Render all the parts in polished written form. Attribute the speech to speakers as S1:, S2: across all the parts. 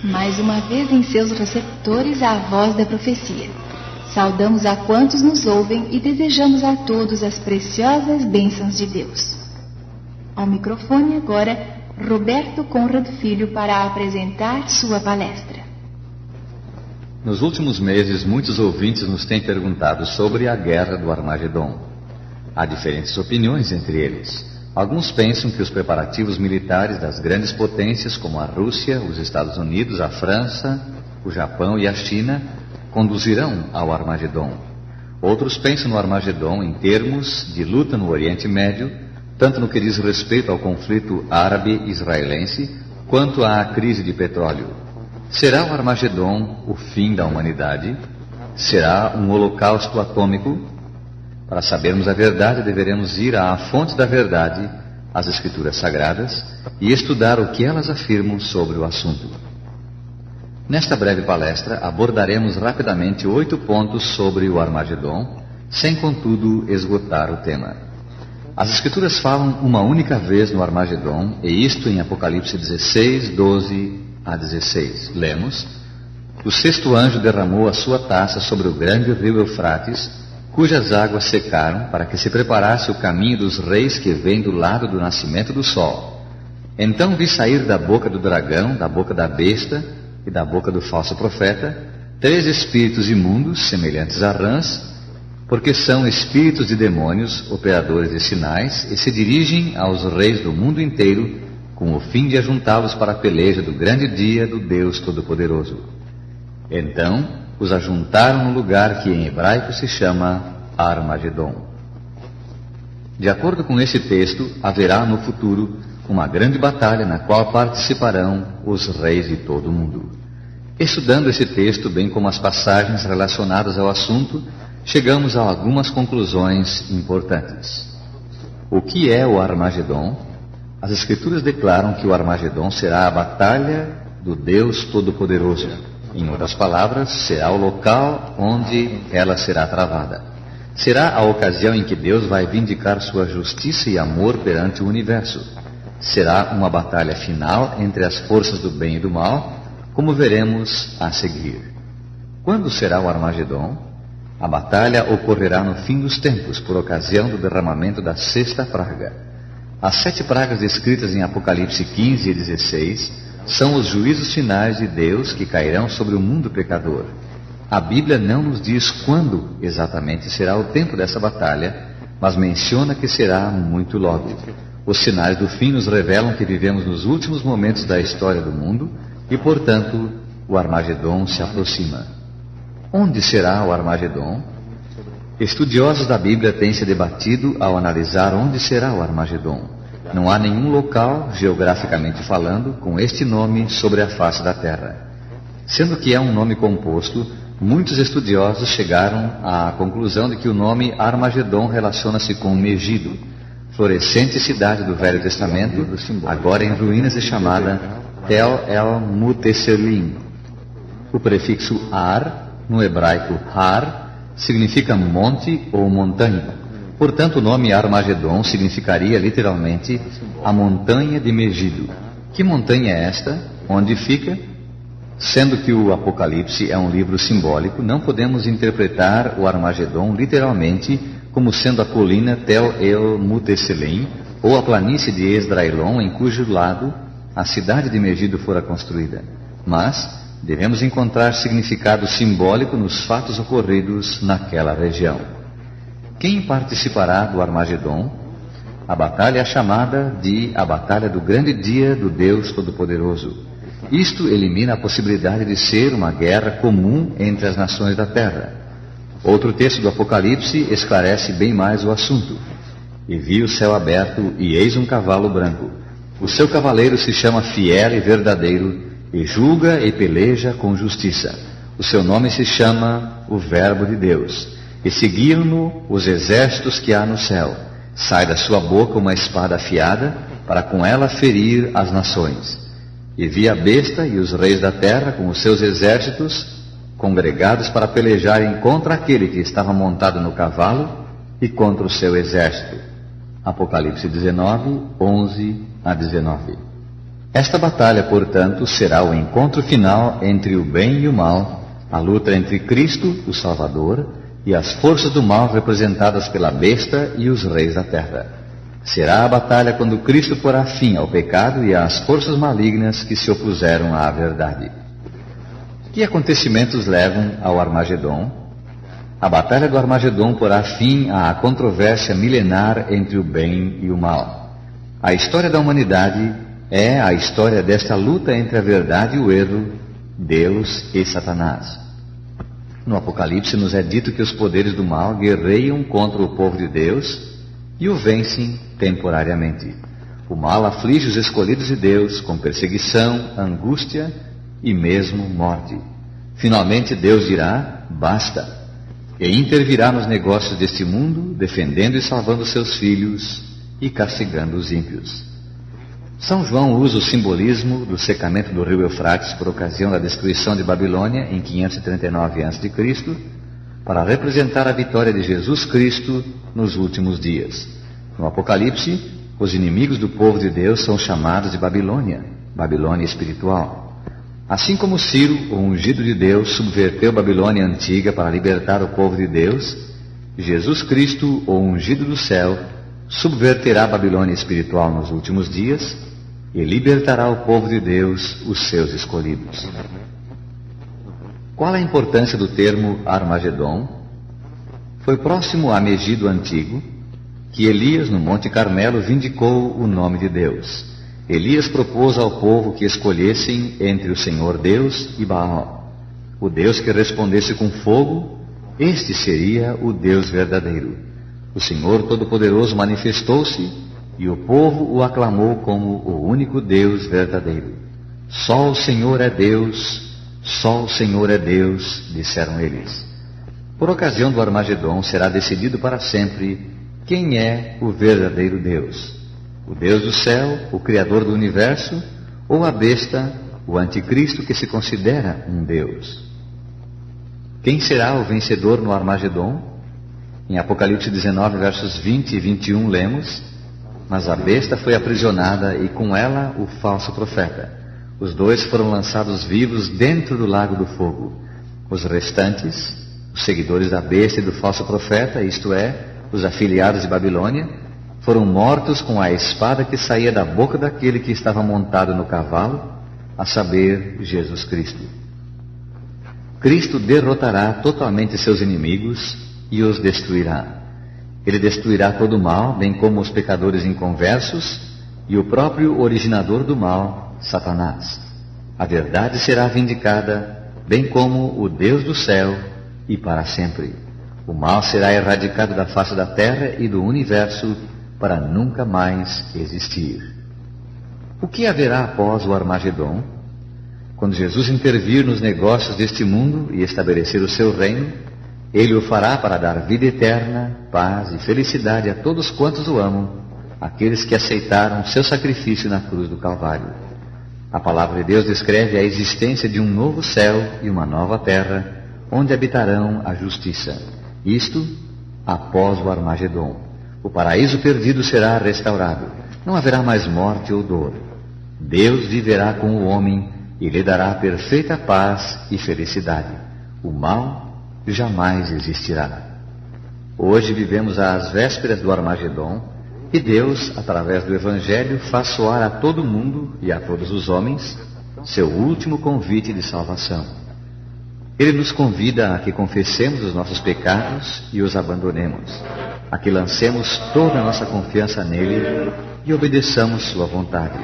S1: mais uma vez em seus receptores a voz da profecia. Saudamos a quantos nos ouvem e desejamos a todos as preciosas bênçãos de Deus. Ao microfone agora, Roberto Conrad Filho para apresentar sua palestra.
S2: Nos últimos meses, muitos ouvintes nos têm perguntado sobre a guerra do Armagedon. Há diferentes opiniões entre eles. Alguns pensam que os preparativos militares das grandes potências como a Rússia, os Estados Unidos, a França, o Japão e a China conduzirão ao Armagedon. Outros pensam no Armagedon em termos de luta no Oriente Médio, tanto no que diz respeito ao conflito árabe-israelense, quanto à crise de petróleo. Será o Armagedon o fim da humanidade? Será um holocausto atômico? Para sabermos a verdade, deveremos ir à fonte da verdade, as Escrituras Sagradas, e estudar o que elas afirmam sobre o assunto. Nesta breve palestra, abordaremos rapidamente 8 pontos sobre o Armagedon, sem contudo esgotar o tema. As Escrituras falam uma única vez no Armagedon, e isto em Apocalipse 16, 12 a 16. Lemos: O sexto anjo derramou a sua taça sobre o grande rio Eufrates, cujas águas secaram, para que se preparasse o caminho dos reis que vêm do lado do nascimento do sol. Então vi sair da boca do dragão, da boca da besta e da boca do falso profeta 3 espíritos imundos, semelhantes a rãs, porque são espíritos de demônios, operadores de sinais, e se dirigem aos reis do mundo inteiro, com o fim de ajuntá-los para a peleja do grande dia do Deus Todo-Poderoso. Então os ajuntaram no lugar que em hebraico se chama Armagedon. De acordo com esse texto, haverá no futuro uma grande batalha na qual participarão os reis de todo o mundo. Estudando esse texto, bem como as passagens relacionadas ao assunto, chegamos a algumas conclusões importantes. O que é o Armagedon? As Escrituras declaram que o Armagedon será a batalha do Deus Todo-Poderoso. Em outras palavras, será o local onde ela será travada. Será a ocasião em que Deus vai vindicar sua justiça e amor perante o universo. Será uma batalha final entre as forças do bem e do mal, como veremos a seguir. Quando será o Armagedon? A batalha ocorrerá no fim dos tempos, por ocasião do derramamento da 6ª praga. As 7 pragas descritas em Apocalipse 15 e 16 são os juízos finais de Deus que cairão sobre o mundo pecador. A Bíblia não nos diz quando exatamente será o tempo dessa batalha, mas menciona que será muito logo. Os sinais do fim nos revelam que vivemos nos últimos momentos da história do mundo e, portanto, o Armagedon se aproxima. Onde será o Armagedon? Estudiosos da Bíblia têm se debatido ao analisar onde será o Armagedon. Não há nenhum local, geograficamente falando, com este nome sobre a face da Terra. Sendo que é um nome composto, muitos estudiosos chegaram à conclusão de que o nome Armagedon relaciona-se com Megido, florescente cidade do Velho Testamento, agora em ruínas e chamada Tel El Muteselim. O prefixo Ar, no hebraico Har, significa monte ou montanha. Portanto, o nome Armagedon significaria literalmente a montanha de Megido. Que montanha é esta? Onde fica? Sendo que o Apocalipse é um livro simbólico, não podemos interpretar o Armagedon literalmente como sendo a colina Tel El Muteselim ou a planície de Esdraelon, em cujo lado a cidade de Megido fora construída. Mas devemos encontrar significado simbólico nos fatos ocorridos naquela região. Quem participará do Armagedon? A batalha é chamada de a batalha do grande dia do Deus Todo-Poderoso. Isto elimina a possibilidade de ser uma guerra comum entre as nações da terra. Outro texto do Apocalipse esclarece bem mais o assunto. E vi o céu aberto, e eis um cavalo branco. O seu cavaleiro se chama Fiel e Verdadeiro, e julga e peleja com justiça. O seu nome se chama o Verbo de Deus. E seguiam-no os exércitos que há no céu. Sai da sua boca uma espada afiada, para com ela ferir as nações. E vi a besta e os reis da terra com os seus exércitos congregados para pelejarem contra aquele que estava montado no cavalo e contra o seu exército. Apocalipse 19, 11 a 19. Esta batalha, portanto, será o encontro final entre o bem e o mal, a luta entre Cristo, o Salvador, e as forças do mal representadas pela besta e os reis da terra. Será a batalha quando Cristo porá fim ao pecado e às forças malignas que se opuseram à verdade. Que acontecimentos levam ao Armagedon? A batalha do Armagedon porá fim à controvérsia milenar entre o bem e o mal. A história da humanidade é a história desta luta entre a verdade e o erro, Deus e Satanás. No Apocalipse nos é dito que os poderes do mal guerreiam contra o povo de Deus e o vencem temporariamente. O mal aflige os escolhidos de Deus com perseguição, angústia e mesmo morte. Finalmente Deus dirá, basta, e intervirá nos negócios deste mundo, defendendo e salvando seus filhos e castigando os ímpios. São João usa o simbolismo do secamento do rio Eufrates por ocasião da destruição de Babilônia em 539 a.C., para representar a vitória de Jesus Cristo nos últimos dias. No Apocalipse, os inimigos do povo de Deus são chamados de Babilônia, Babilônia espiritual. Assim como Ciro, o ungido de Deus, subverteu Babilônia antiga para libertar o povo de Deus, Jesus Cristo, o ungido do céu, subverterá a Babilônia espiritual nos últimos dias e libertará o povo de Deus, os seus escolhidos. Qual a importância do termo Armagedon? Foi próximo a Megido antigo que Elias, no Monte Carmelo, vindicou o nome de Deus. Elias propôs ao povo que escolhessem entre o Senhor Deus e Baal. O Deus que respondesse com fogo, este seria o Deus verdadeiro. O Senhor Todo-Poderoso manifestou-se e o povo o aclamou como o único Deus verdadeiro. Só o Senhor é Deus, só o Senhor é Deus, disseram eles. Por ocasião do Armagedon será decidido para sempre quem é o verdadeiro Deus. O Deus do céu, o Criador do universo, ou a besta, o anticristo que se considera um Deus. Quem será o vencedor no Armagedon? Em Apocalipse 19, versos 20 e 21 lemos: mas a besta foi aprisionada e com ela o falso profeta. Os dois foram lançados vivos dentro do lago do fogo. Os restantes, os seguidores da besta e do falso profeta, isto é, os afiliados de Babilônia, foram mortos com a espada que saía da boca daquele que estava montado no cavalo, a saber, Jesus Cristo. Cristo derrotará totalmente seus inimigos e os destruirá. Ele destruirá todo o mal, bem como os pecadores inconversos e o próprio originador do mal, Satanás. A verdade será vindicada, bem como o Deus do céu, e para sempre. O mal será erradicado da face da terra e do universo para nunca mais existir. O que haverá após o Armagedon? Quando Jesus intervir nos negócios deste mundo e estabelecer o seu reino, Ele o fará para dar vida eterna, paz e felicidade a todos quantos o amam, aqueles que aceitaram seu sacrifício na cruz do Calvário. A palavra de Deus descreve a existência de um novo céu e uma nova terra, onde habitarão a justiça. Isto após o Armagedon. O paraíso perdido será restaurado. Não haverá mais morte ou dor. Deus viverá com o homem e lhe dará perfeita paz e felicidade. O mal jamais existirá. Hoje vivemos às vésperas do Armagedon e Deus, através do Evangelho, faz soar a todo mundo e a todos os homens seu último convite de salvação. Ele nos convida a que confessemos os nossos pecados e os abandonemos, a que lancemos toda a nossa confiança nele e obedeçamos sua vontade.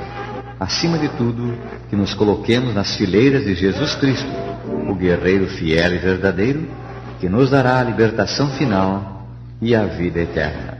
S2: Acima de tudo, que nos coloquemos nas fileiras de Jesus Cristo, o guerreiro fiel e verdadeiro, que nos dará a libertação final e a vida eterna.